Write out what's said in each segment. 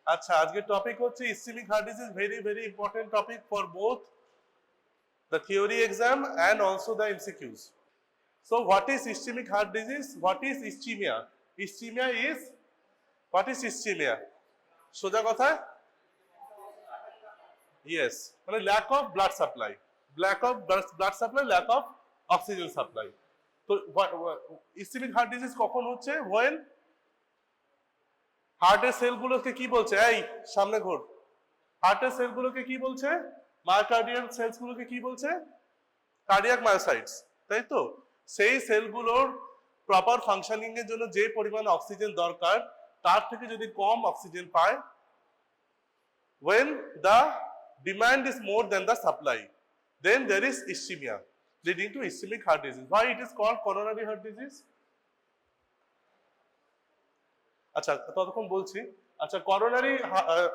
আচ্ছা, আজকের টপিক হচ্ছে ischaemic heart disease, very very important topic for both the theory exam and also the MCQs. So what is ischemic heart disease? What is ischemia? Ischemia is, what is ischemia? সোজা কথা? Yes, মানে lack of blood supply. Lack of blood supply, lack of oxygen supply. তো ischemic heart disease কখন হচ্ছে? When হার্টের সেলগুলোকে কি বলছে? এই সামনে ঘোর। হার্টের সেলগুলোকে কি বলছে? মায়োকার্ডিয়াল সেলসগুলোকে কি বলছে? কার্ডিয়াক মায়োসাইটস, তাই তো? সেই সেলগুলোর প্রপার ফাংশনিং এর জন্য যে পরিমাণ অক্সিজেন দরকার তার থেকে যদি কম অক্সিজেন পায়, when the demand is more than the supply, then there is ischemia leading to ischemic heart disease. Why it is called coronary heart disease? আচ্ছা, ততক্ষণ বলছি। আচ্ছা, করোনারি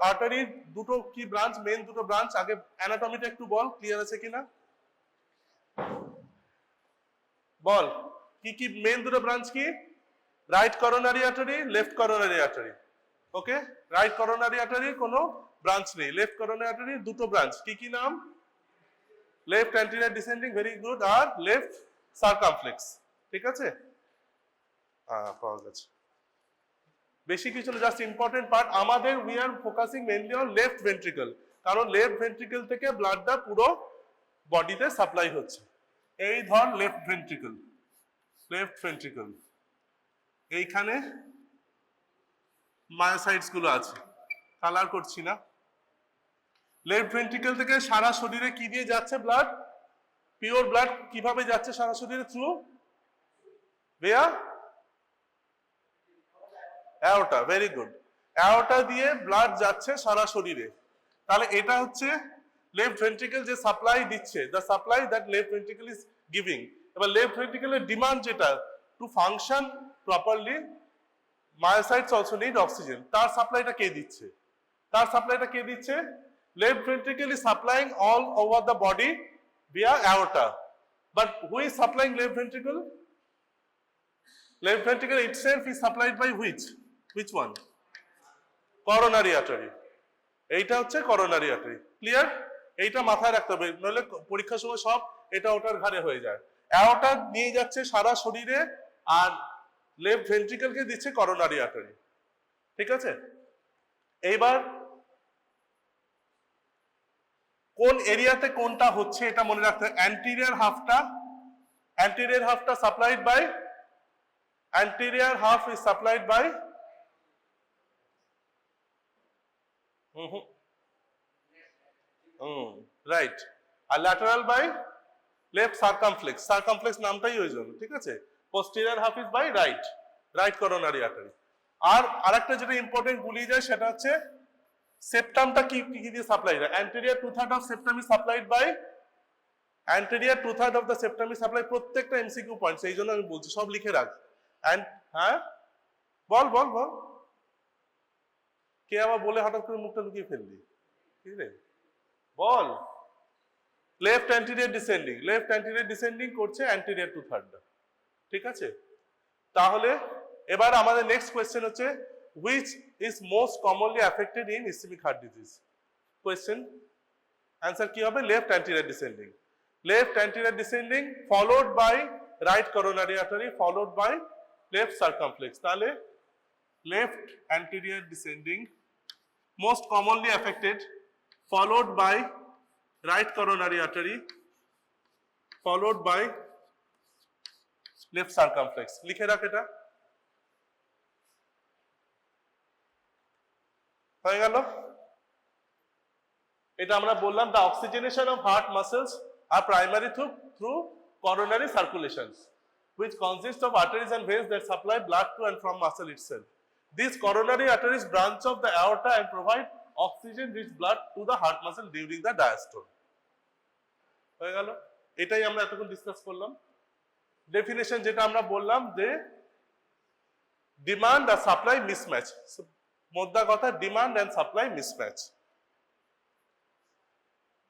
আর্টারির দুটো কি ব্রাঞ্চ, মেইন দুটো ব্রাঞ্চ, আগে অ্যানাটমিটা একটু বল, ক্লিয়ার আছে কিনা বল। কি কি মেইন দুটো ব্রাঞ্চ কি? Right coronary artery, left coronary artery. Okay, right coronary আর্টারির কোনো ব্রাঞ্চ নেই, লেফট করোনারি আর্টারির দুটো ব্রাঞ্চ। কি কি নাম? Left anterior descending, very good, আর লেফট সারকামফ্লেক্স। ঠিক আছে, পাওয়া গেছে। বেশি কিছু না, জাস্ট ইম্পর্টেন্ট পার্ট। আমাদের we are focusing mainly on left ventricle, কারণ লেফট ভেন্ট্রিকল থেকে ব্লাডটা পুরো বডিতে সাপ্লাই হচ্ছে। এই ধর লেফট ভেন্ট্রিকল, লেফট ভেন্ট্রিকল, এইখানে মায়োসাইটস গুলো আছে, কালার করছি না। লেফট ভেন্ট্রিকল থেকে সারা শরীরে কি দিয়ে যাচ্ছে ব্লাড? পিওর ব্লাড কিভাবে যাচ্ছে সারা শরীরে? Through via aorta, very good. Aorta দিয়ে ব্লাড যাচ্ছে সারা শরীরে। তাহলে এটা হচ্ছে লেফট ভেন্ট্রিকল যে সাপ্লাই দিচ্ছে, the supply that left ventricle is giving. এবার লেফট ভেন্ট্রিকলের ডিমান্ড যেটা, to function properly myocytes also need oxygen, তার সাপ্লাইটা কে দিচ্ছে? তার সাপ্লাইটা কে দিচ্ছে? Left ventricle is supplying all over the body via aorta, but who is supplying left ventricle? Left ventricle itself is supplied by which one? Coronary artery. এইটা হচ্ছে coronary artery, ক্লিয়ার? এইটা মাথায় রাখতে হবে, নইলে পরীক্ষার সময় সব এটা ওটার ঘাড়ে হয়ে যায়। অ্যাওর্টা নিয়ে যাচ্ছে সারা শরীরে, আর লেফট ভেন্ট্রিকলকে দিচ্ছে coronary artery। ঠিক আছে, এইবার কোন এরিয়াতে কোনটা হচ্ছে এটা মনে রাখতে হবে। অ্যান্টিরিয়র হাফটা supplied by, anterior half is supplied by right, আর lateral by left circumflex, circumflex নামটাই ওই জন্য। ঠিক আছে, posterior half is by right coronary artery। আর আরেকটা যেটা ইম্পর্টেন্ট ভুলিয়ে যায় সেটা হচ্ছে সেপ্টামটা কি দিয়ে সাপ্লাই হয়? anterior 2/3 of septum is supplied by, anterior 2/3 of the septum is supplied, প্রত্যেকটা এমসিকিউ পয়েন্ট, সেই জন্য আমি বলছি সব লিখে রাখ। হ্যাঁ বল বল বল, কে আবার বলে হঠাৎ করে মুখটা লুকিয়ে ফেললি? ঠিক রে, বল। Left anterior descending, left anterior descending করছে অ্যান্টিরিয়র 2/3। ঠিক আছে, তাহলে এবার আমাদের নেক্সট কোয়েশ্চেন হচ্ছে which is most commonly affected in ischemic heart disease? Question answer কি হবে? Left anterior descending, left anterior descending followed by right coronary artery, followed by left circumflex। তাহলে left anterior descending most commonly affected, followed by right coronary artery, followed by left circumflex। লিখে রাখ, এটা হয়ে গেল। এটা আমরা বললাম the oxygenation of heart muscles are primary through coronary circulations, which consist of arteries and veins that supply blood to and from muscle itself. These coronary arteries branch off the aorta and provide oxygen-rich blood to the heart muscle during the diastole. হয়ে গেল, এটাই আমরা এতক্ষণ discuss করলাম। Definition যেটা আমরা বললাম যে ডিমান্ড আর সাপ্লাই মিসম্যাচ, মোদ্দা কথা demand and supply mismatch.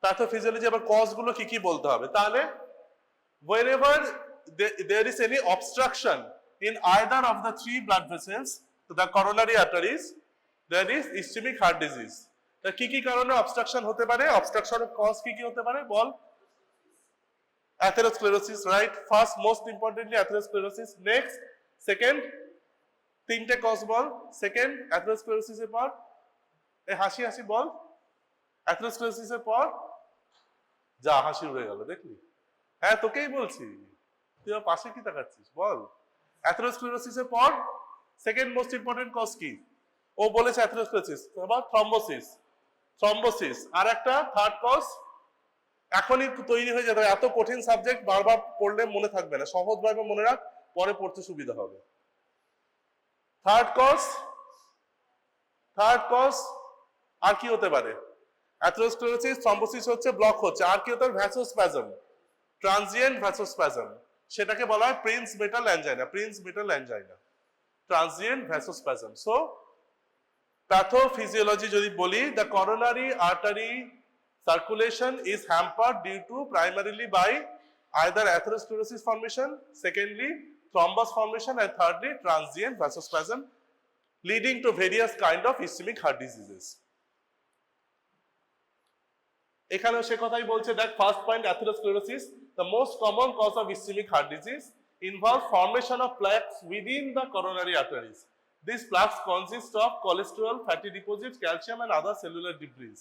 Pathophysiology আবার কজ গুলো কি কি বলতে হবে। তাহলে wherever there is any obstruction in either of the three blood vessels, the coronary arteries, that is ischaemic heart disease. তা কি কি কারণে অবস্ট্রাকশন হতে পারে? অবস্ট্রাকশনের কজ কি কি হতে পারে বল? Atherosclerosis, right? First most importantly atherosclerosis. Next, second, তিনটে কজ বল। সেকেন্ড অ্যাথেরোস্ক্লেরোসিসের পর, এই হাসি হাসি বল। অ্যাথেরোস্ক্লেরোসিসের পর, যা হাসি উড়ে গেল, দেখলি? হ্যাঁ তোকেই বলছি, তুই আমার পাশে কি তাকাচ্ছিস বল। অ্যাথেরোস্ক্লেরোসিসের পর সেকেন্ড মোস্ট ইম্পর্টেন্ট কজ কি? ও বলেছে অ্যাথেরোস্ক্লেরোসিস, আবার থ্রম্বোসিস। থ্রম্বোসিস আর একটা থার্ড কজ, এখনই তৈরি হয়ে যাবে। এত কঠিন সাবজেক্ট বারবার পড়লে মনে থাকবে না, সহজভাবে মনে রাখ, পরে পড়তে সুবিধা হবে। থার্ড কজ আর কি হতে পারে? অ্যাথেরোস্ক্লেরোসিস, থ্রম্বোসিস হচ্ছে, ব্লক হচ্ছে, আর কি হতে পারে? ভ্যাসোস্প্যাজম, ট্রানজিয়েন্ট ভ্যাসোস্প্যাজম, সেটাকে বলা হয় Prinzmetal angina. Prinzmetal angina, transient vasospasm. So pathophysiology যদি বলি, the coronary artery circulation is hampered due to primarily by either atherosclerosis formation, secondly thrombus formation, and thirdly transient vasospasm, leading to various kind of ischemic heart diseases. এখানেও সে কথাই বলছে, that first point, atherosclerosis, the most common cause of ischemic heart disease, involves formation of plaques within the coronary arteries. These plaques consist of cholesterol, fatty deposits, calcium and other cellular debris.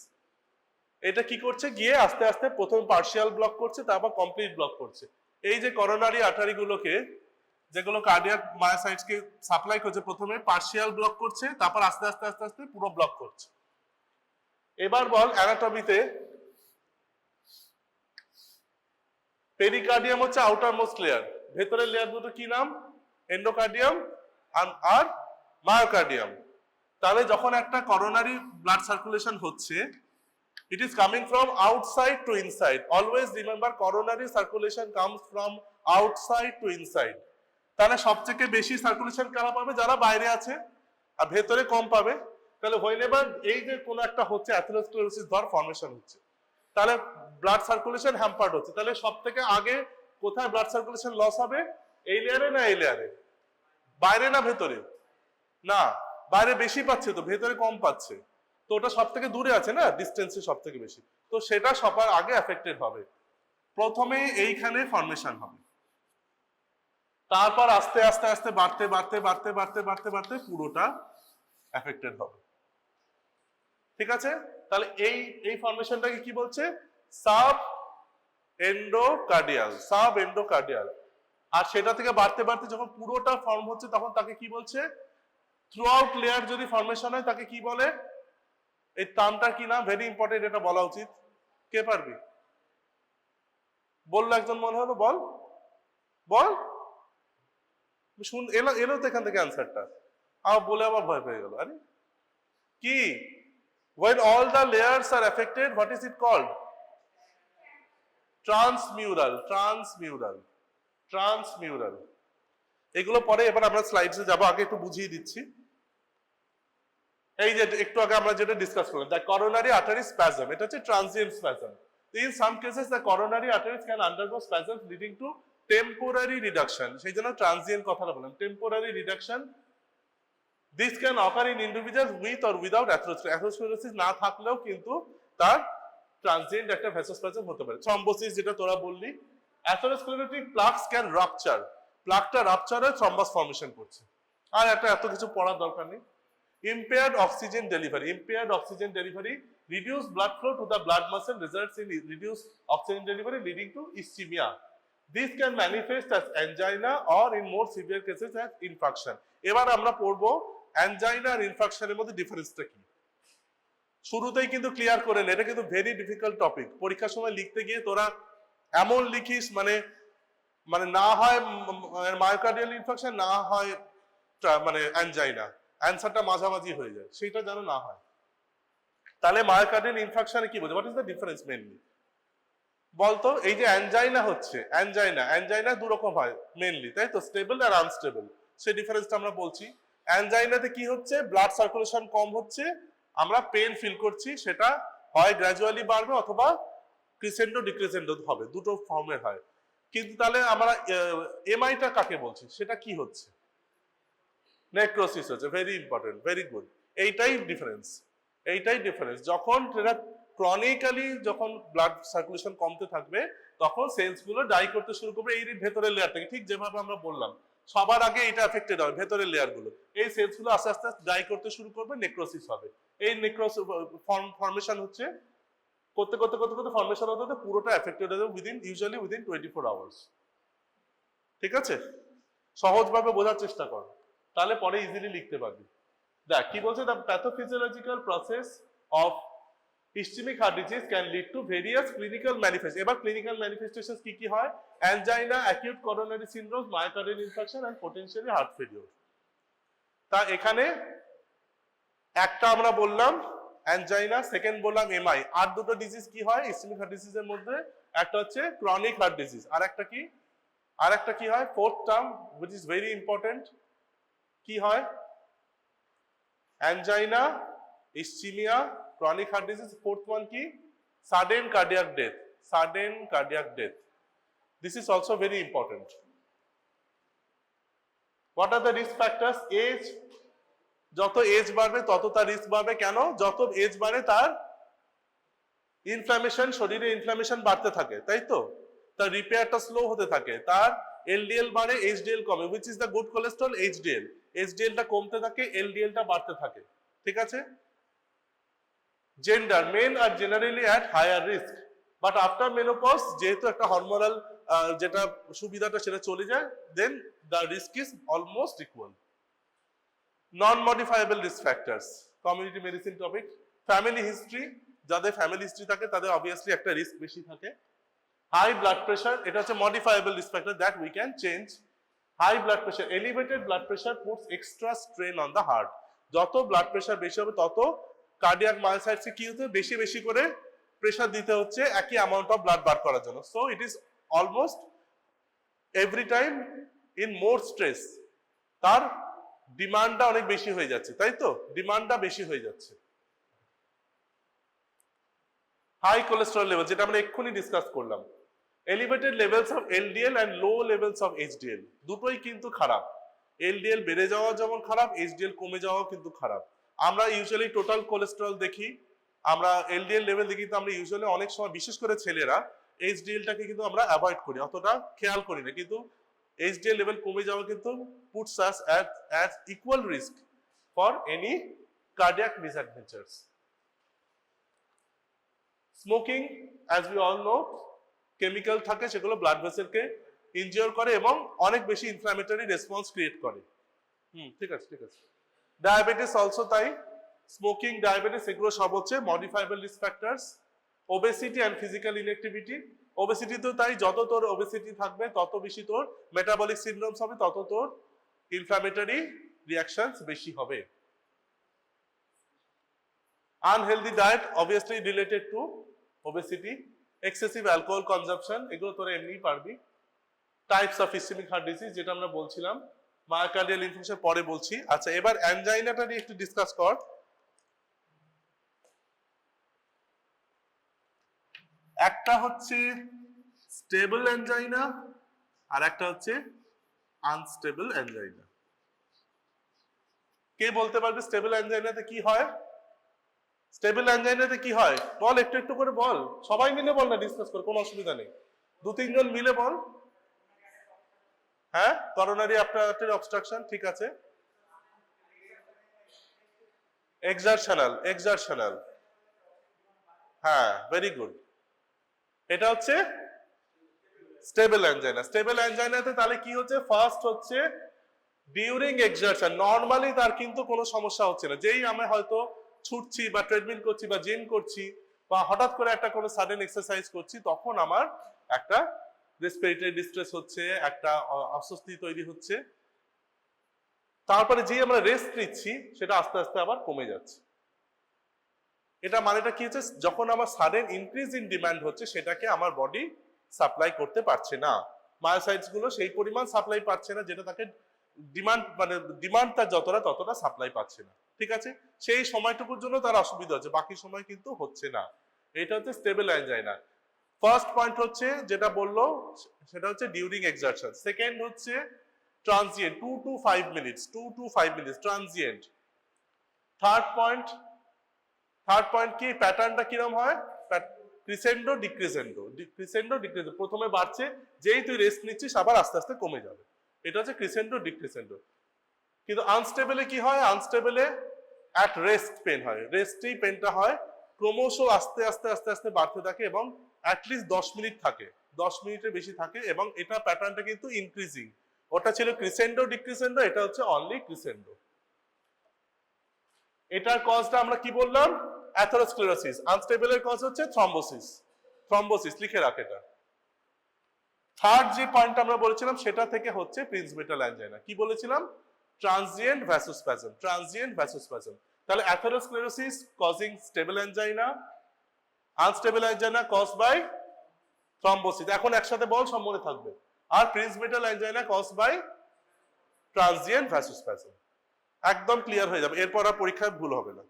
এটা কি করছে? গিয়ে আস্তে আস্তে প্রথম partial block করছে, তারপর complete block করছে। এই যে করোনারি আর্টারি গুলোকে, যেগুলো কার্ডিয়াক মায়োসাইটসকে সাপ্লাই করছে, প্রথমে পার্শিয়াল ব্লক করছে, তারপর আস্তে আস্তে আস্তে আস্তে পুরো ব্লক করছে। এবার বল অ্যানাটমিতে, পেরিকার্ডিয়াম হচ্ছে আউটার মোস্ট লেয়ার, ভেতরের লেয়ার দুটো কি নাম? এন্ডোকার্ডিয়াম আর মায়োকার্ডিয়াম। তাহলে যখন একটা করোনারি ব্লাড সার্কুলেশন হচ্ছে, it is coming from outside to inside. Always remember, coronary circulation comes from outside to inside. তাহলে সবথেকে বেশি সার্কুলেশন কারা পাবে? যারা বাইরে আছে, আর ভেতরে কম পাবে। তাহলে whenever এই যে কোনো একটা হচ্ছে অ্যাথেরোস্ক্লেরোসিস ধর ফর্মেশন হচ্ছে, তাহলে ব্লাড সার্কুলেশন হ্যাম্পার্ড হচ্ছে। তাহলে সবথেকে আগে কোথায় ব্লাড সার্কুলেশন লস হবে? এই লেয়ারে না এই লেয়ারে? বাইরে না ভেতরে? না, বাইরে বেশি পাচ্ছে তো ভেতরে কম পাচ্ছে, তো ওটা সব থেকে দূরে আছে না, ডিস্টেন্সে সব থেকে বেশি, তো সেটা সবার আগে এফেক্টেড হবে। প্রথমে এইখানে ফর্মেশন হবে, তারপর আস্তে আস্তে আস্তে বাড়তে বাড়তে বাড়তে বাড়তে বাড়তে বাড়তে পুরোটা এফেক্টেড হবে। ঠিক আছে? তাহলে এই ফর্মেশনটাকে কি বলছে? Sub endocardial. আর সেটা থেকে বাড়তে বাড়তে যখন পুরোটা ফর্ম হচ্ছে, তখন তাকে কি বলছে? থ্রু আউট লেয়ার যদি ফর্মেশন হয়, তাকে কি বলে? এই টার্মটা কি নাম? ভেরি ইম্পর্টেন্ট, এটা বলা উচিত। কে পারবি? বললো একজন মনে হলো, বল বল। শুন, এলো তো এখান থেকে অ্যান্সারটা, বলে আবার ভয় পেয়ে গেল। আরে কি? when all the layers are affected, what is it called? Transmural. এগুলো পরে, এবার আমরা স্লাইডসে যাবো, আগে একটু বুঝিয়ে দিচ্ছি। এই যে একটু আগে আমরা যেটা ডিসকাস করলাম, দ্য করোনারি আর্টারি স্প্যাজম, এটা হচ্ছে transient spasm. In some cases the coronary arteries can undergo spasm leading to temporary reduction. সেই জন্য ট্রানজিয়েন্ট কথাটা বললাম, temporary reduction. This can occur in individuals with or without atherosclerosis না থাকলেও কিন্তু তার ট্রানজিয়েন্ট একটা ভ্যাসোস্প্যাজম হতে পারে। থ্রম্বোসিস যেটা তোরা বললি, অ্যাথেরোস্ক্লেরোটিক প্লাকস ক্যান রাপচার, প্লাকটা রাপচার হয়ে থ্রম্বাস ফর্মেশন করছে। আর একটা এত কিছু পড়ার দরকার নেই। Impaired oxygen delivery, reduced blood flow to the blood muscle results in reduced oxygen delivery leading to ischemia. This can manifest as angina or in more severe cases as infarction. এবার আমরা পড়বো অ্যানজাইনা আর ইনফাকশনের মধ্যে ডিফারেন্সটা কি। শুরুতেই কিন্তু clear করে নে, এটা কিন্তু ভেরি ডিফিকাল্ট টপিক। পরীক্ষার সময় লিখতে গিয়ে তোরা এমন লিখিস মানে না হয় মায়োকার্ডিয়াল ইনফাকশন, না হয় মানে অ্যানজাইনা, অ্যান্সারটা মাঝামাঝি হয়ে যায়, সেটা যেন না হয়। তাহলে মায়োকার্ডিয়াল ইনফাকশনে কি বলছে? What is the difference mainly বলতো? এই যে অ্যানজাইনা হচ্ছে, অ্যানজাইনা দু রকম হয় মেইনলি, তাই তো? স্টেবল আর আনস্টেবল, সেই ডিফারেন্সটা আমরা বলছি। অ্যানজাইনাতে কি হচ্ছে? ব্লাড সার্কুলেশন কম হচ্ছে, আমরা পেন ফিল করছি, সেটা হয় গ্র্যাজুয়ালি বাড়বে অথবা ক্রিসেন্ডো ডিক্রিসেন্ডো হবে, দুটো ফর্মের হয়। কিন্তু তাহলে আমরা এমআইটা কাকে বলছি? সেটা কি হচ্ছে? নেক্রোসিস হচ্ছে। Very important, very good. এইটাই ডিফারেন্স। যখন এটা ক্রনিক্যালি যখন ব্লাড সার্কুলেশন কমতে থাকবে তখন সেলস গুলো ডাই করতে শুরু করবে এই ভেতরের লেয়ার থেকে, ঠিক যেভাবে আমরা বললাম সবার আগে এটা এফেক্টেড হবে ভেতরের লেয়ার গুলো, এই সেলস গুলো আস্তে আস্তে ডাই করতে শুরু করবে, নেক্রোসিস হবে। এই নেক্রোসিস ফর্মেশন হচ্ছে করতে করতে করতে করতে ফর্মেশন হতে হতে পুরোটা এফেক্টেড হয়ে যাবে ইউজুয়ালি উইদিন 24 আওয়ার্স। ঠিক আছে, সহজভাবে বোঝার চেষ্টা কর, তাহলে পরে ইজিলি লিখতে পারবি। দেখ কি বলছে, the pathophysiological process of ischemic heart disease can lead to various clinical manifest. এবার ক্লিনিক্যাল ম্যানিফেস্টেশন কি কি হয়? Angina, acute coronary syndrome, myocardial infarction and potentially heart failure. তা এখানে একটা আমরা বললাম অ্যানজাইনা, সেকেন্ড বললাম এমআই। আর দুটো ডিজিজ কি হয় ইসচেমিক হার্ট ডিজিজের মধ্যে? একটা হচ্ছে ক্রনিক হার্ট ডিজিজ, আর একটা কি হয় fourth term which is very important, কি হয়? Angina, ischemia, chronic heart disease. Fourth one কি? Sudden cardiac death. This is also very important. What are the risk factors? Age, যত এজ বাড়বে তত তার রিস্ক বাড়বে। কেন? যত এজ বাড়ে তার ইনফ্ল্যামেশন, শরীরে ইনফ্ল্যামেশন বাড়তে থাকে, তাই তো? তার রিপেয়ারটা স্লো হতে থাকে, তার এলডিএল বাড়ে, এইচডিএল কমে, which is the good cholesterol? এইচডিএলটা কমতে থাকে, এলডিএলটা বাড়তে থাকে। ঠিক আছে? Gender, men are generally at higher risk, but after menopause যেহেতু একটা হরমোনাল যেটা সুবিধাটা সেটা চলে যায়, then the risk is almost equal. Non modifiable risk factors, community medicine topic. Family history, যাদের ফ্যামিলি হিস্ট্রি থাকে তাদের অবভিয়াসলি একটা রিস্ক বেশি থাকে। হাই ব্লাড প্রেশার, এটা হচ্ছে modifiable risk factor that we can change. High blood pressure, elevated blood pressure puts extra strain on the heart. যত blood pressure বেশি হবে তত কার্ডিয়াক মায়োসাইটসকে কি হতে বেশি বেশি করে প্রেশার দিতে হচ্ছে একই অ্যামাউন্ট অফ ব্লাড বার করার জন্য। So it is almost every time in more stress, তার ডিমান্ডটা অনেক বেশি হয়ে যাচ্ছে, তাই তো? ডিমান্ডটা বেশি হয়ে যাচ্ছে। হাই কোলেস্টেরল লেভেল, যেটা আমরা এক্ষুনি ডিসকাস করলাম। Elevated levels of LDL and low levels of HDL, দুটোই কিন্তু খারাপ। এলডিএল বেড়ে যাওয়া যেমন খারাপ, এইচডিএল কমে যাওয়াও কিন্তু খারাপ। আমরা ইউজুয়ালি টোটাল কোলেস্টেরল দেখি, আমরা এলডিএল লেভেল দেখি, তো আমরা ইউজুয়ালি অনেক সময় বিশেষ করে ছেলেরা এইচডিএলটাকে কিন্তু আমরা অ্যাভয়েড করি, অতটা খেয়াল করি না, কিন্তু এইচডিএল লেভেল কমে যাওয়া কিন্তু puts us at equal risk for any cardiac misadventures. Smoking, as we all know, chemical থাকে সেগুলো ব্লাড ভেসেলকে ইনজিওর করে এবং অনেক বেশি ইনফ্ল্যামেটরি রেসপন্স ক্রিয়েট করে। ঠিক আছে। ডায়াবেটিস অলসো তাই, স্মোকিং, ডায়াবেটিস, এগুলো সব হচ্ছে modifiable risk factors. Obesity and physical inactivity, obesity তো তাই, যত তোর ওবেসিটি থাকবে তত বেশি তোর মেটাবলিক সিনড্রোমস হবে, তত তোর ইনফ্ল্যামেটরি রিঅ্যাকশনস বেশি হবে। Unhealthy diet obviously related to obesity. Excessive alcohol consumption, এগুলো তোরা এমনিই পারবি। Types of ischemic heart disease, যেটা আমরা বলছিলাম, মায়োকার্ডিয়াল ইনফার্কশন পরে বলছি। আচ্ছা, এবার অ্যানজাইনাটা নিয়ে একটু ডিসকাস কর। একটা হচ্ছে স্টেবল অ্যানজাইনা আর একটা হচ্ছে আনস্টেবল অ্যানজাইনা। কে বলতে পারবে স্টেবল অ্যানজাইনাতে কি হয়? স্টেবল অ্যানজাইনাতে কি হয় বল, একটু একটু করে বল, সবাই মিলে বল না, ডিসকাস কর, কোনো অসুবিধা নেই, 2-3 জন মিলে বল। হ্যাঁ, করোনারি আর্টারি অবস্ট্রাকশন, ঠিক আছে। এক্সারশনাল, হ্যাঁ, ভেরি গুড। এটা হচ্ছে স্টেবল অ্যানজাইনা। স্টেবল অ্যানজাইনাতে তাহলে কি হচ্ছে? ফার্স্ট হচ্ছে ডিউরিং এক্সারশন, নর্মালি তার কিন্তু কোনো সমস্যা হচ্ছে না, যেই আমি হয়তো ছুটছি বা ট্রেডমিল করছি বা জিম করছি বা হঠাৎ করে একটা কোনো সাডেন এক্সারসাইজ করছি, তখন আমার একটা রেসপিরেটরি ডিস্ট্রেস হচ্ছে, একটা অস্বস্তি তৈরি হচ্ছে, তারপরে যে আমরা রেস্ট নিচ্ছি সেটা আস্তে আস্তে আবার কমে যাচ্ছে। এটা মানেটা কি হচ্ছে? যখন আমার সাডেন ইনক্রিজ ইন ডিমান্ড হচ্ছে, সেটাকে আমার বডি সাপ্লাই করতে পারছে না, মায়োসাইটস গুলো সেই পরিমাণ সাপ্লাই পাচ্ছে না, যেটা তাকে ডিমান্ড তার যতটা ততটা সাপ্লাই পাচ্ছে না, ঠিক আছে। সেই সময়টুকুর জন্য তার অসুবিধা হচ্ছে, বাকি সময় কিন্তু হচ্ছে না। এটা হচ্ছে স্টেবল অ্যানজাইনা। ফার্স্ট পয়েন্ট হচ্ছে যেটা বললো সেটা হচ্ছে ডিউরিং এক্সারশন। সেকেন্ড হচ্ছে transient, 2 to 5 minutes transient. Third point কি, প্যাটার্নটা কিরকম হয়, ক্রিসেন্ডো ডিক্রিসেন্ডো, ক্রিসেন্ডো ডিক্রিসেন্ডো, প্রথমে বাড়ছে, যেই তুই রেস্ট নিচ্ছিস আবার আস্তে আস্তে কমে যাবে, এটা হচ্ছে ক্রিসেন্ডো ডিক্রিসেন্ডো। কিন্তু আনস্টেবলে কি হয়, আনস্টেবলে অ্যাট রেস্ট পেন হয়, রেস্টেই পেনটা হয়, ক্রমশ আস্তে আস্তে আস্তে আস্তে বাড়তে থাকে এবং অ্যাটলিস্ট 10 মিনিট থাকে, 10 মিনিটের বেশি থাকে, এবং এটা প্যাটার্নটা কিন্তু ইনক্রিজিং। ওটা ছিল ক্রিসেন্ডো ডিক্রিসেন্ডো, এটা হচ্ছে অনলি ক্রিসেন্ডো। এটার কজটা আমরা কি বললাম, অ্যাথেরোস্ক্লেরোসিস। আনস্টেবলের কজ হচ্ছে থ্রম্বোসিস, থ্রম্বোসিস লিখে রাখ এটা। থার্ড যে পয়েন্ট আমরা বলেছিলাম সেটা থেকে হচ্ছে প্রিন্সমেটাল অ্যাঞ্জাইনা। কি বলেছিলাম, ট্রানজিয়েন্ট ভ্যাসোস্প্যাজম, ট্রানজিয়েন্ট ভ্যাসোস্প্যাজম। তাহলে atherosclerosis causing stable angina, unstable angina cause by thrombosis, এখন একসাথে বল সব মনে থাকবে, আর Prinzmetal angina cause by transient vasospasm. একদম ক্লিয়ার হয়ে যাবে, এরপর আর পরীক্ষায় ভুল হবে না।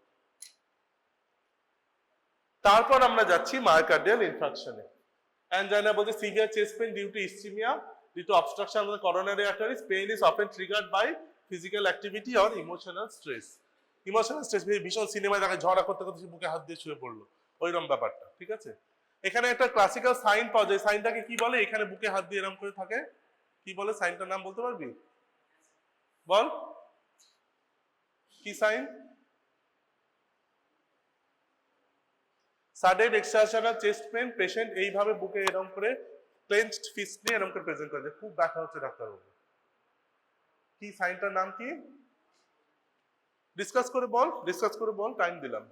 তারপর আমরা যাচ্ছি মায়োকার্ডিয়াল ইনফ্রাকশনে। অ্যাঞ্জাইনা বলতে severe chest pain due to ischemia, due to obstruction of the coronary arteries, pain is often triggered by physical activity or emotional stress. Emotional stress ভীষণ সিনেমায় দেখে ঝগড়া করতে করতে বুকে হাত দিয়ে শুয়ে পড়লো, ওইরকম ব্যাপারটা, ঠিক আছে। এখানে একটা ক্লাসিক্যাল সাইন পাওয়া যায়, সাইনটাকে কি বলে, এখানে বুকে হাত দিয়ে এরকম করে থাকে, কি বলে সাইনটার নাম বলতে পারবি, বল কি sign, sudden exertional chest pain, patient এইভাবে বুকে এরকম করে ক্লেনচড ফিস্ট নিয়ে এরকম করে প্রেজেন্ট করে, খুব ব্যথা হচ্ছে ডাক্তারবাবু, কি সাইনটার নাম কি, ডিসকাস করে বল, টাইম দিলাম।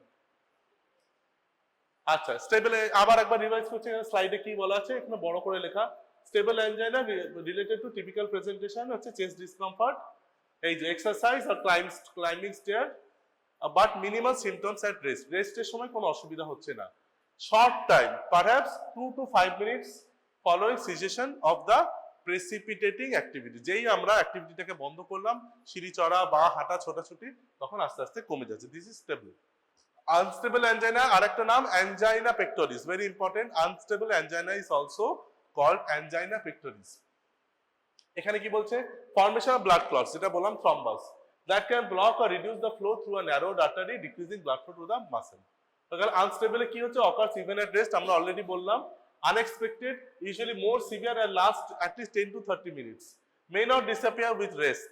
আচ্ছা, স্টেবল, আবার একবার রিভাইজ করছি, স্লাইডে কি বলা আছে এখানে বড় করে লেখা, stable angina related to typical presentation হচ্ছে চেস্ট ডিসকমফর্ট, এই যে এক্সারসাইজ আর climbing stair, but minimal symptoms at rest, রেস্টের সময় কোনো অসুবিধা হচ্ছে না, short time perhaps 2 to 5 minutes following cessation of the precipitating activity, যেই আমরা অ্যাক্টিভিটিটাকে বন্ধ করলাম, সিঁড়ি চড়া বা হাঁটা ছোটাছুটি, তখন আস্তে আস্তে কমে যাচ্ছে, this is stable. Unstable angina আরেকটা নাম angina pectoris, very important, unstable angina is also called angina pectoris. এখানে কি বলছে, ফর্মেশন অফ ব্লাড ক্লটস, যেটা বললাম thrombus, that can block or reduce the flow through a narrowed artery, decreasing blood flow to the muscle. তাহলে unstable কি হচ্ছে, occurs even at rest, আমরা already বললাম, unexpected, usually more severe and last at least 10 to 30 minutes, may not disappear with rest,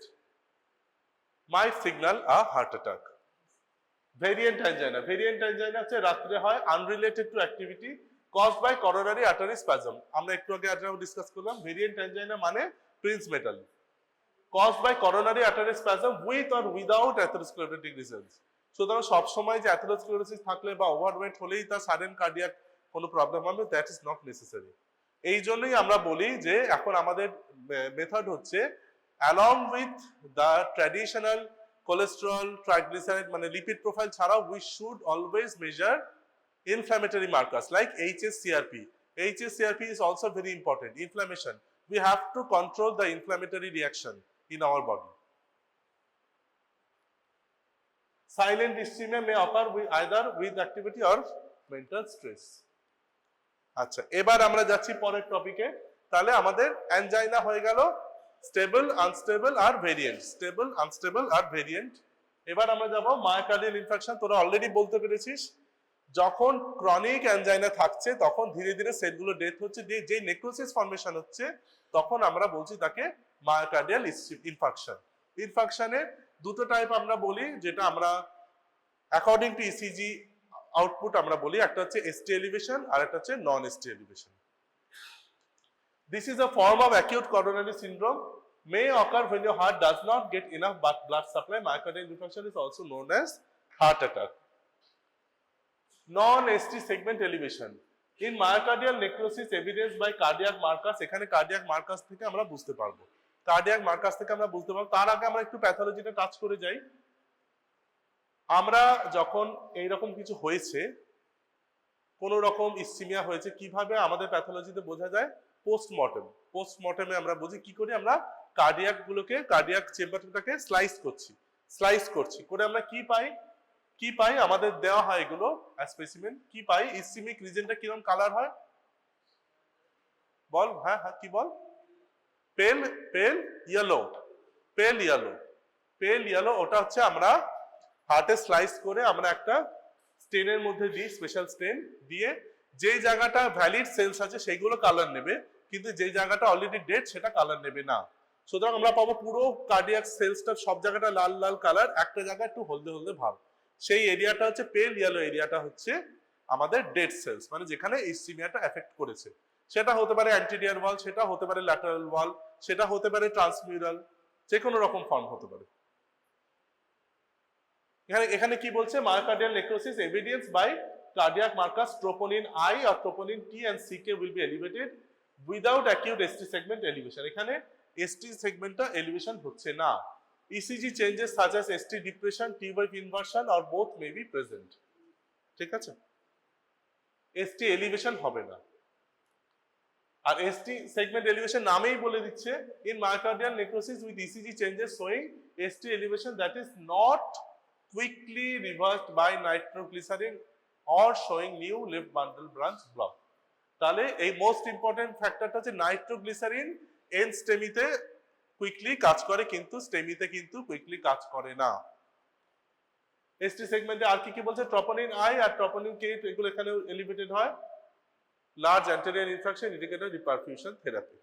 might signal a heart attack. Variant angina হচ্ছে রাত্রে হয়, unrelated to activity, caused by coronary artery spasm, আমরা একটু আগে discuss করলাম, variant angina মানে প্রিন্সমেটাল, caused by coronary artery spasm with or without atherosclerotic reasons. সুতরাং সবসময় যে অ্যাথেরোস্ক্লেরোসিস থাকলে বা ওভারওয়েট হলেই তার সাডেন কার্ডিয়াক কোনো প্রবলেম হবে, দ্যাট ইজ নট নেসেসারি। এই জন্যই আমরা বলি যে এখন আমাদের মেথড হচ্ছে along with the traditional cholesterol, triglyceride মানে লিপিড প্রোফাইল ছাড়াও, we should always measure inflammatory markers like HSCRP. HSCRP is also very important. Inflammation. We have to control the inflammatory reaction in our body. Silent ischemia may occur either with activity or mental stress. আচ্ছা, এবার আমরা যাচ্ছি পরের টপিকে। তাহলে আমাদের angina হয়ে গেল স্টেবল, আনস্টেবল আর ভেরিয়েন্ট, স্টেবল, আনস্টেবল আর ভেরিয়েন্ট। এবার আমরা যাব মায়োকার্ডিয়াল ইনফ্রাকশন। তোরা অলরেডি বলতে পেরেছিস, যখন ক্রনিক অ্যাঞ্জাইনা থাকছে তখন ধীরে ধীরে সেলগুলো ডেথ হচ্ছে, যে নেক্রোসিস ফর্মেশন হচ্ছে, তখন আমরা বলছি তাকে মায়োকার্ডিয়াল ইনফাকশন। ইনফাকশনের দুটো টাইপ আমরা বলি, যেটা আমরা অ্যাকর্ডিং টু ইসিজি আউটপুট আমরা বলি, একটা হচ্ছে এসটি এলিভেশন আর একটা হচ্ছে non ST elevation. This is a form of acute coronary syndrome, may occur when your heart does not get enough blood supply. Myocardial infarction is also known as heart attack. Non-ST segment elevation. In myocardial necrosis evidenced by cardiac markers, এখানে cardiac markers থেকে আমরা বুঝতে পারবো, cardiac markers থেকে আমরা বুঝতে পারবো। তার আগে আমরা একটু প্যাথোলজিটা টাচ করে যাই। আমরা যখন এইরকম কিছু হয়েছে, কোন রকম ইসচিমিয়া হয়েছে, কিভাবে আমাদের প্যাথোলজিতে বোঝা যায়? পোস্টমর্টেমে আমরা বুঝি কি করি, আমরা কার্ডিয়াক গুলোকে, কার্ডিয়াক চেম্বারটাকে স্লাইস করছি করে আমরা কি পাই আমাদের দেওয়া হয় এগুলো স্পেসিমেন, কি পাই? ইসচিমিক রিজনটা কিরকম কালার হয় বল? হ্যাঁ কি বল? পেল ইয়েলো। ওটা হচ্ছে আমরা হার্টে স্লাইস করে আমরা একটা স্টেনের মধ্যে দিই, স্পেশাল স্টেন দিয়ে যে জায়গাটা ভ্যালিড সেলস আছে সেগুলো কালার নেবে, কিন্তু যে জায়গাটা অলরেডি ডেড সেটা কালার নেবে না। সুতরাং আমরা পাবো পুরো কার্ডিয়াক সেলসটা সব জায়গাটা লাল লাল কালার, একটা জায়গায় একটু হলদে হলদে ভাব। সেই এরিয়াটা হচ্ছে পেল ইয়েলো এরিয়াটা হচ্ছে আমাদের ডেড সেলস, মানে যেখানে ইসচিমিয়াটা এফেক্ট করেছে। সেটা হতে পারে অ্যান্টিরিয়র ওয়াল, সেটা হতে পারে ল্যাটারাল ওয়াল, সেটা হতে পারে ট্রান্সমিউরাল, যে কোনো রকম ফর্ম হতে পারে। এখানে কি বলছে, myocardial necrosis evidence by cardiac markers troponin I or troponin T and CK will be elevated without acute ST segment elevation. এখানে ST সেগমেন্টটা এলিভেশন হচ্ছে না। ECG changes such as ST depression, T-wave inversion or both may be present. ঠিক আছে, ST elevation হবে না। আর ST segment elevation নামেই বলে দিচ্ছে in myocardial necrosis with ECG changes showing ST elevation that is not quickly reversed by nitroglycerin or showing new left bundle branch block. তাহলে এই most important ফ্যাক্টরটা হচ্ছে নাইট্রোগ্লিসারিন এন স্টেমিতে কুইকলি কাজ করে, কিন্তু স্টেমিতে কিন্তু কুইকলি কাজ করে না। এসটি সেগমেন্টে আর কি বলছে, ট্রপোনিন আই আর ট্রপোনিন কে এগুলো এখানে এলিভেটেড হয়। Large anterior infraction indicator reperfusion therapy.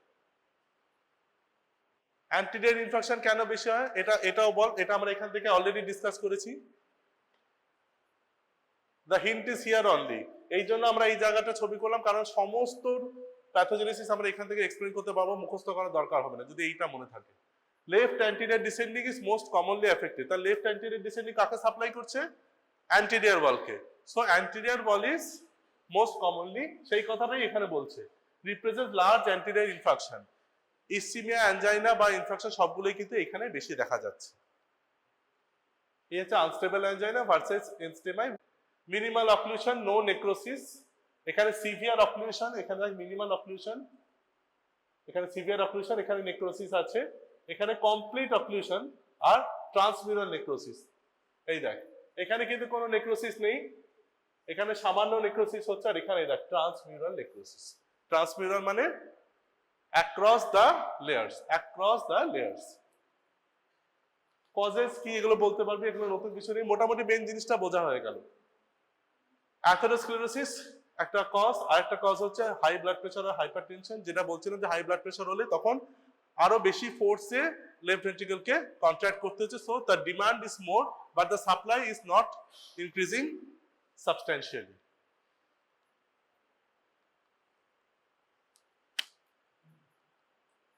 Anterior infraction কেন বেশি হয় এটাও বল, এটা আমরা এখান থেকে অলরেডি ডিসকাস করেছি। The hint is here only. এই জন্য আমরা এই জায়গাটা ছবি করলাম, কারণ সমস্ত প্যাথোজেনেসিস আমরা এখান থেকে এক্সপ্লেন করতে পারবো, মুখস্থ করার দরকার হবে না যদি এইটা মনে থাকে। Left anterior descending is most commonly affected. তার লেফট অ্যান্টিরিয়র ডিসেন্ডিং কাকে সাপ্লাই করছে? অ্যান্টিরিয়র ওয়ালকে। So anterior wall is most commonly, সেই কথাটাই এখানে বলছে। Represent large anterior infarction, ischemia, angina বা ইনফ্রাকশন সবগুলোই কিন্তু এখানে বেশি দেখা যাচ্ছে। এই হচ্ছে unstable angina versus NSTEMI. Minimal occlusion, no necrosis. এখানে সিভিয়ার অক্লুশন, এখানে মিনিমাল অক্লুশন, এখানে সিভিয়ার অক্লুশন, এখানে নেক্রোসিস আছে। এখানে কমপ্লিট অক্লুশন আর ট্রান্সমিউরাল নেক্রোসিস। এই দেখ এখানে কিন্তু কোনো নেক্রোসিস নেই, এখানে সামান্য নেক্রোসিস হচ্ছে, আর এখানে দেখ ট্রান্সমিউরাল নেক্রোসিস। ট্রান্সমিউরাল মানে across the layers, across the layers. Causes কি এগুলো বলতে পারবি, এগুলো নতুন কিছু নেই, মোটামুটি মেন জিনিসটা বোঝা হয়ে গেল। অ্যাথেরোস্ক্লেরোসিস একটা কজ, আর একটা কজ হচ্ছে হাই ব্লাড প্রেশার আর হাইপারটেনশন। যেটা বলছিলাম যে হাই ব্লাড প্রেশার হলে তখন আরো বেশি ফোর্সে লেফট ভেন্ট্রিকলকে কন্ট্রাক্ট করতে হচ্ছে, so the demand is more but the supply is not increasing substantially.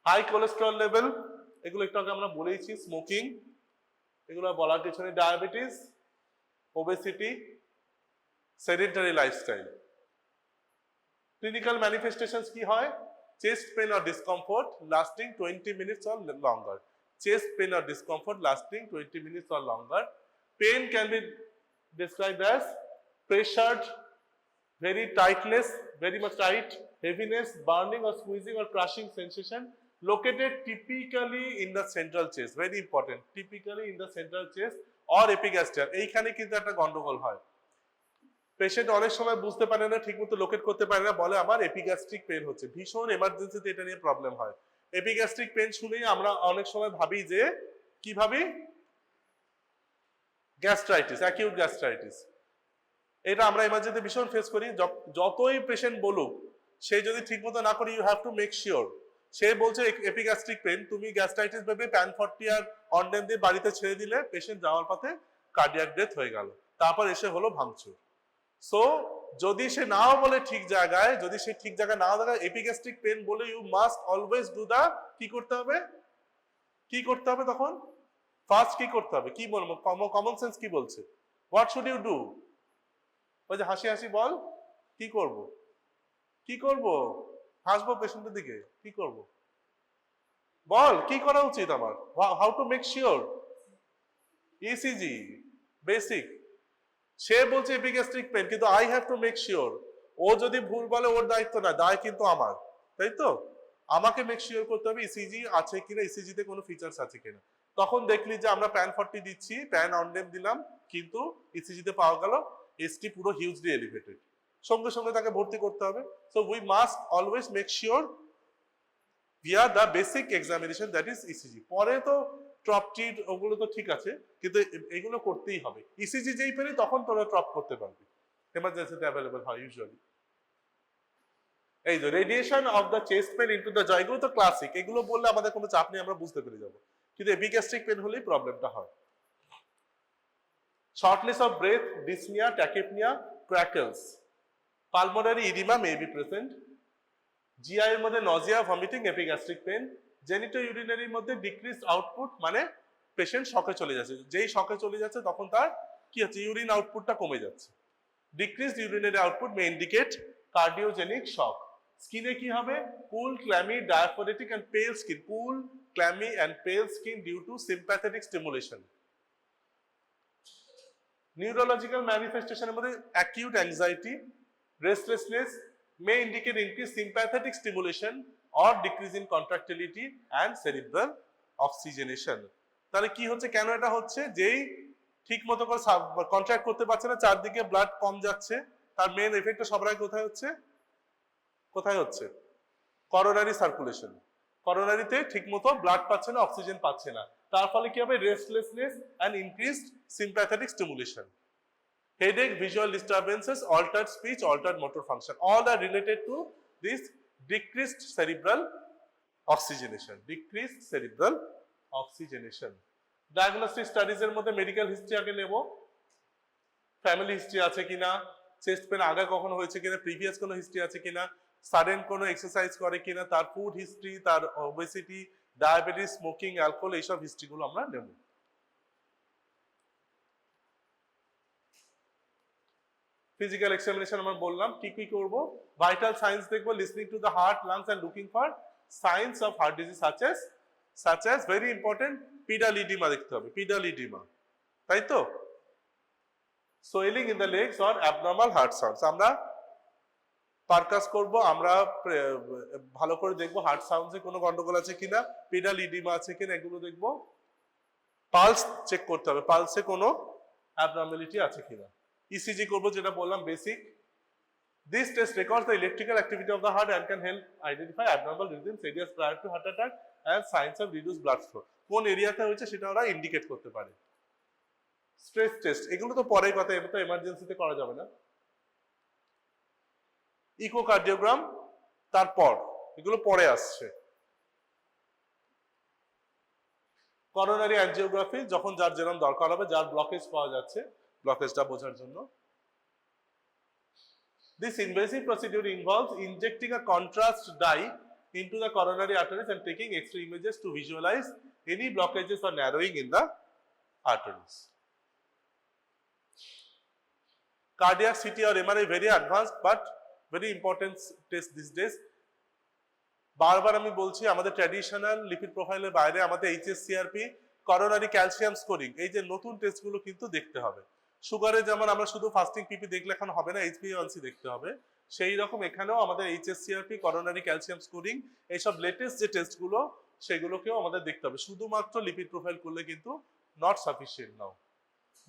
High cholesterol level, এগুলো একটু আগে আমরা বলেইছি। স্মোকিং, এগুলো বলার কিছু নেই। Diabetes, obesity, sedentary lifestyle. Clinical manifestations কি হয়? Chest pain or discomfort lasting 20 minutes or longer. Chest pain or discomfort lasting 20 minutes or longer. Pain can be described as pressured, very tightness, very much tight, heaviness, burning or squeezing or crushing sensation, located typically in the central chest. Very important. Typically in the central chest or epigastrium. এইখানে কিন্তু একটা গন্ডগোল হয়। Patient অনেক সময় বুঝতে পারে না, ঠিকমতো লোকেট করতে পারে না, বলে আমার এপিগ্যাস্ট্রিক পেন হচ্ছে। ভীষণ এমার্জেন্সিতে এটা নিয়ে প্রবলেম হয়। এপিগ্যাস্ট্রিক পেন শুনেই আমরা অনেক সময় ভাবি যে কি ভাবি, গ্যাস্ট্রাইটিস, অ্যাকিউট গ্যাস্ট্রাইটিস। এটা আমরা এমার্জেন্সিতে ভীষণ ফেস করি। যতই পেশেন্ট বলুক, সে যদি ঠিকমতো না করে, you have to make sure. সে বলছে এপিগ্যাস্ট্রিক পেন, তুমি গ্যাস্ট্রাইটিস ভেবে প্যান40 আর অনডেম দিয়ে বাড়িতে ছেড়ে দিলে, পেশেন্ট যাওয়ার পথে কার্ডিয়াক ডেথ হয়ে গেল, তারপর এসে হলো ভাঙচুর। সো যদি সে নাও বলে ঠিক জায়গায়, যদি সে ঠিক জায়গায় নাও দেখা এপিগ্যাস্ট্রিক পেন বলে, you must always do the, কি করতে হবে, কি করতে হবে তখন ফার্স্ট কি করতে হবে, কি বলবো, কমন সেন্স কি বলছে, হোয়াট শুড ইউ ডু? ওই যে হাসি হাসি বল, কি করব, কি করব, হাসবো পেশেন্টের দিকে, কি করব বল, কি করা উচিত আমার, how to make sure? ECG basic. সে বলছে এপিগ্যাস্ট্রিক পেন, কিন্তু I have to make sure. ও যদি ভুল বলে ওর দায়িত্ব না, দায় কিন্তু আমার, তাই তো? আমাকে মেক শিওর করতে হবে ইসিজি আছে কিনা, ইসিজিতে কোনো ফিচার্স আছে কিনা। তখন দেখলি যে আমরা প্যান40 দিচ্ছি, প্যান অনডেম দিলাম, কিন্তু ইসিজিতে পাওয়া গেল এসটি পুরো হিউজলি এলিভেটেড, সঙ্গে সঙ্গে তাকে ভর্তি করতে হবে। So we must always make sure via the basic examination, that is ECG. পরে তো ট্রপটি ওগুলো তো ঠিক আছে, কিন্তু এগুলো করতেই হবে। ইসিজি যেই পেলি তখন তোরা ট্রপ করতে পারবি, এমার্জেন্সিতে অ্যাভেলেবল হয় ইউজুয়ালি। এই যে radiation of the chest pain into the জ, এগুলো তো ক্লাসিক, এগুলো বললে আমাদের কোনো চাপ নেই, আমরা বুঝতে পেরে যাবো। কিন্তু এপিগ্যাস্ট্রিক পেন হলেই প্রবলেমটা হয়। Shortness of breath, dyspnoea, tachypnoea, crackles, pulmonary oedema may be present, GI এর মধ্যে nausea, vomiting, epigastric pain, genito ইউরিনারির মধ্যে ডিক্রিজড আউটপুট, মানে পেশেন্ট শকে চলে যাচ্ছে, যেই শকে চলে যাচ্ছে তখন তার কি হচ্ছে, ইউরিন আউটপুটটা কমে যাচ্ছে। Decreased urinary output may indicate cardiogenic shock. স্কিনে কি হবে, cool, clammy, diaphoretic and pale skin, cool, clammy and pale skin due to sympathetic stimulation. Neurological ম্যানিফেস্টেশনের মধ্যে acute anxiety, restlessness may indicate increased sympathetic stimulation or decrease in contractility and cerebral oxygenation. তাহলে কি হচ্ছে, কেন এটা হচ্ছে, যেই ঠিক মতো করে কন্ট্রাক্ট করতে পারছে না, চারদিকে ব্লাড কম যাচ্ছে, তার মেন এফেক্টটা সবার আগে কোথায় হচ্ছে, কোথায় হচ্ছে, করোনারি সার্কুলেশন। করোনারিতে ঠিক মতো ব্লাড পাচ্ছে না, অক্সিজেন পাচ্ছে না, তার ফলে কি হবে, restlessness and increased sympathetic stimulation. Headache, visual disturbances, altered speech, altered motor function, all are related to this decreased cerebral oxygenation. Decreased cerebral oxygenation. Diagnostic studies এর মধ্যে মেডিকেল হিস্ট্রি আগে নেব, ফ্যামিলি হিস্ট্রি আছে কিনা, চেস্ট পেন আগে কখনো হয়েছে কিনা, প্রিভিয়াস কোনো হিস্ট্রি আছে কিনা, সাডেন কোনো এক্সারসাইজ করে কিনা, তার ফুড হিস্ট্রি, তার ওবেসিটি, ডায়াবেটিস, স্মোকিং, অ্যালকোহল, এইসব হিস্ট্রিগুলো আমরা নেব। ফিজিক্যাল এক্সামিনেশন আমরা বললাম, কি কি করব, ভাইটাল সাইন্স দেখবো, listening to the heart, lungs and looking for signs of heart disease such as very important pedal oedema দেখতে হবে, পিডাল ইডিমা, তাই তো, swelling in the legs or abnormal heart sounds. আমরা পারকাস করব, আমরা ভালো করে দেখবো হার্ট সাউন্ডসে কোনো গন্ডগোল আছে কিনা, পিডাল ইডিমা আছে কিনা, এগুলো দেখবো। পালস চেক করতে হবে, পালসে কোনো অ্যাবনর্মালিটি আছে কিনা। ইসিজি করবো, যেটা বললাম basic. This test records the electrical activity of the heart and can help identify abnormal rhythms, areas prior to heart attack and signs of reduced blood flow. কোন এরিয়াতে হয়েছে সেটা ওরা ইন্ডিকেট করতে পারে। স্ট্রেস টেস্ট, এগুলো তো পরের কথা, এটা তো এমার্জেন্সিতে করা যাবে না। ইকোকার্ডিওগ্রাম তারপর, এগুলো পরে আসছে। করোনারি অ্যাঞ্জিওগ্রাফি, যখন যার যেরকম দরকার হবে, যার ব্লকেজ পাওয়া যাচ্ছে, ব্লকেজটা বোঝার জন্য। This invasive procedure involves injecting a contrast dye into the coronary arteries and taking X-ray images to visualize any blockages or narrowing in the arteries. Cardiac CT or MRI, very advanced but very important test these days. বারবার আমি বলছি, আমাদের traditional lipid প্রোফাইলের বাইরে আমাদের HSCRP, coronary calcium scoring, এই যে নতুন টেস্টগুলো কিন্তু দেখতে হবে। সুগারে যেমন আমরা শুধু ফাস্টিং পিপি দেখলে এখন হবে না, HbA1c দেখতে হবে, সেই রকম এখানেও আমাদের HSCRP, করোনারি ক্যালসিয়াম স্কোরিং, এইসব লেটেস্ট যে টেস্টগুলো সেগুলোকেও আমাদের দেখতে হবে। শুধুমাত্র লিপিড প্রোফাইল করলে কিন্তু not sufficient now.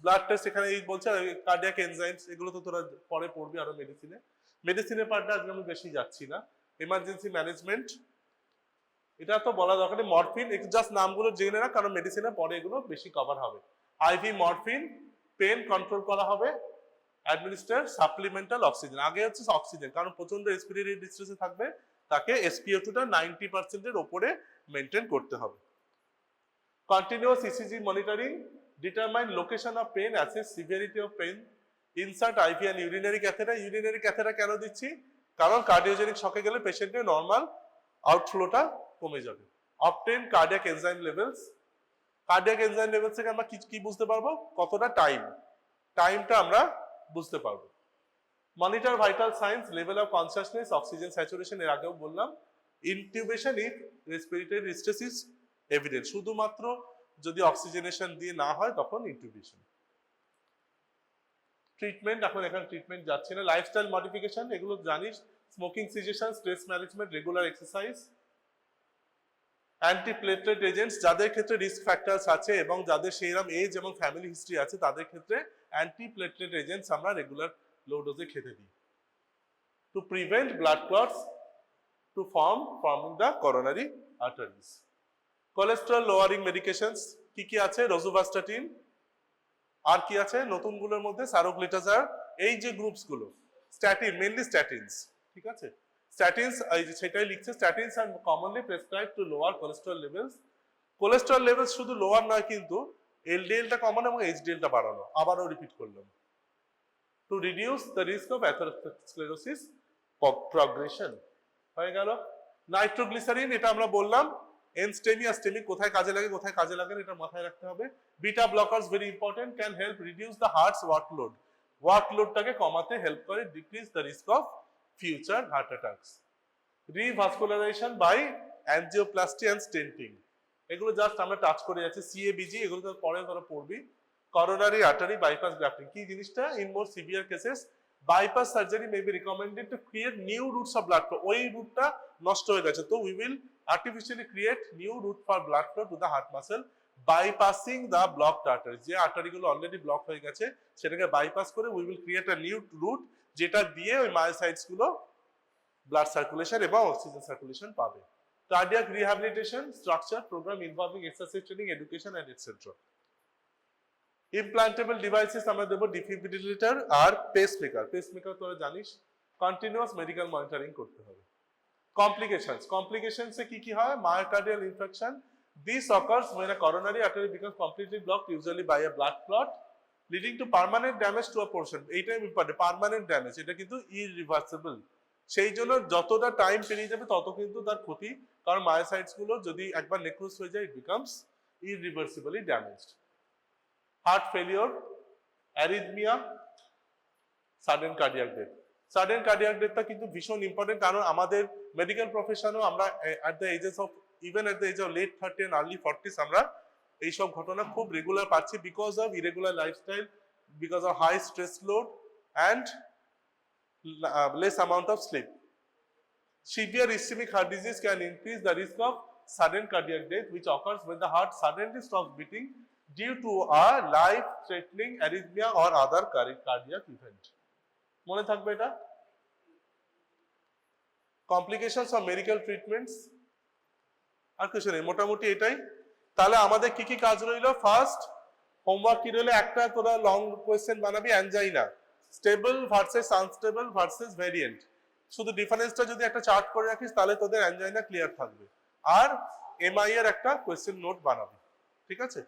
Blood test এখানে বলছে, কার্ডিয়াক এনজাইমস, এগুলো তো তোরা পরে পড়বি আরো মেডিসিনে। মেডিসিনের পার্টটা আজকে আমি বেশি যাচ্ছি না। এমার্জেন্সি ম্যানেজমেন্ট, এটা তো বলা দরকার নেই। মরফিন, জাস্ট নামগুলো জেনে না, কারণ মেডিসিনের পরে এগুলো বেশি কভার হবে। আইভি মরফিন, পেন কন্ট্রোল করা হবে। অ্যাডমিনিস্টার সাপ্লিমেন্টাল অক্সিজেন, আগে হচ্ছে অক্সিজেন, কারণ প্রচন্ড রেসপিরেটরি ডিস্ট্রেসে থাকবে, তাকে SpO2টা 90% ওপরে মেনটেন করতে হবে। Continuous ECG monitoring, determine location of pain, assess severity of pain, insert IV and urinary catheter. Urinary catheter কেন দিচ্ছি, কারণ কার্ডিওজেনিক শকে গেলে পেশেন্টের নর্মাল আউটফ্লোটা কমে যাবে। Obtain cardiac enzyme levels, cardiac enzyme levels থেকে আমরা কি বুঝতে পারবো, কতটা টাইমটা আমরা বুঝতে পারবো। Monitor vital science, level of consciousness, oxygen saturation, এর আগেও বললাম। Intubation if respiratory distress is evident, শুধুমাত্র যদি অক্সিজেনেশন দিয়ে না হয় তখন ইনটিউবেশন। ট্রিটমেন্ট, এখন এখানে ট্রিটমেন্ট যাচ্ছে না। লাইফস্টাইল মডিফিকেশন, এগুলো জানিস, smoking cessation, stress management, regular exercise. Antiplatelet agents, যাদের ক্ষেত্রে রিস্ক ফ্যাক্টরস আছে এবং যাদের সেইরকম এজ এবং ফ্যামিলি হিস্ট্রি আছে, তাদের ক্ষেত্রে অ্যান্টিপ্লেটলেট এজেন্টস আমরা রেগুলার লো ডোজে খেতে দিই, to prevent blood clots to forming the coronary arteries. Cholesterol lowering medications, কি কি আছে? রোজুভাস্টাটিন, আর কি আছে নতুনগুলোর মধ্যে? সারোগ্লিটাজার, এই যে গ্রুপস গুলো, স্ট্যাটিন, মেইনলি স্ট্যাটিনস, ঠিক আছে? স্ট্যাটিনস এই যে সেটাই লিখছে, statins are commonly prescribe to lower cholesterol levels. Cholesterol levels শুধু লোয়ার নয় কিন্তু এলডিএলটা কমানো এবং এইচডিএলটা বাড়ানো। আবারও রিপিট করলাম, to reduce the risk of atherosclerosis progression. হয়ে গেল। নাইট্রোগ্লিসারিন, এটা আমরা বললাম এনস্টেমি আর স্টেমি কোথায় কাজে লাগে কোথায় কাজে লাগে না, এটা মাথায় রাখতে হবে। Beta blockers very important, can help reduce the heart's workload, ওয়ার্কলোডটাকে কমাতে হেল্প করে, decrease the risk of future heart attacks. Revascularisation by angioplasty and stenting, এগুলো জাস্ট আমরা টাচ করে যাচ্ছি। সিএবিজি এগুলো তো পরে তোরা পড়বি। করোনারি আর্টারি বাইপাস গ্রাফটিং, কি জিনিসটা? In more severe cases bypass surgery may be recommended to create new roots of blood flow, ওই রুটটা নষ্ট হয়ে গেছে, তো we will artificially create new route for blood flow to the heart muscle bypassing the blocked artery, যে আর্টারিগুলো already block হয়ে গেছে সেটাকে বাইপাস করে we will create a new route, যেটা দিয়ে ওই মায়োসাইটস গুলো ব্লাড সার্কুলেশন এবং অক্সিজেন সার্কুলেশন পাবে। Cardiac rehabilitation structure program involving exercise training, education and etcetera. Implantable devices আমরা দেবো ডিফিব্রিলেটর আর পেসমেকার। পেসমেকার তোরা জানিস কন্টিনিউয়াস মেডিকেল মনিটরিং করতে হবে। Complications কি কি হয়? Myocardial infarction. This occurs when a coronary artery becomes completely blocked, usually by a blood clot, leading to permanent damage to a portion. এইটাই ইম্পর্টেন্ট, পার্মানেন্ট ড্যামেজ, এটা কিন্তু ইরিভার্সিবল। সেই জন্য যতটা টাইম পেরিয়ে যাবে তত কিন্তু তার ক্ষতি, কারণ মায়োসাইটস গুলো যদি একবার নেক্রোস হয়ে যায়, it becomes irreversibly damaged. Heart failure, arrhythmia, sudden cardiac death. Sudden cardiac ডেথটা কিন্তু ভীষণ ইম্পর্টেন্ট, কারণ আমাদের মেডিকেল প্রফেশনও আমরা at the ages of even at the age of late 30 and early 40s আমরা এইসব ঘটনা খুব রেগুলার পাচ্ছি, because of irregular lifestyle, because of high stress load and less amount of sleep. Severe ischemic heart disease can increase the risk of sudden cardiac death, which occurs when the heart suddenly stops beating due to a life-threatening arrhythmia or other cardiac event. মনে থাকবে এটা। Complications of medical treatments, আর কিছু নেই, মোটামুটি এটাই। তাহলে আমাদের কি কি কাজ রইল? ফার্স্ট হোমওয়ার্ক কি রইল? একটা তোরা লং কোয়েশ্চেন বানাবি, angina stable versus unstable versus variant, শুধু ডিফারেন্সটা যদি একটা চার্ট করে রাখিস তাহলে তোদের অ্যানজাইনা ক্লিয়ার থাকবে। আর এমআই এর একটা কোয়েশ্চেন নোট বানাবি, ঠিক আছে?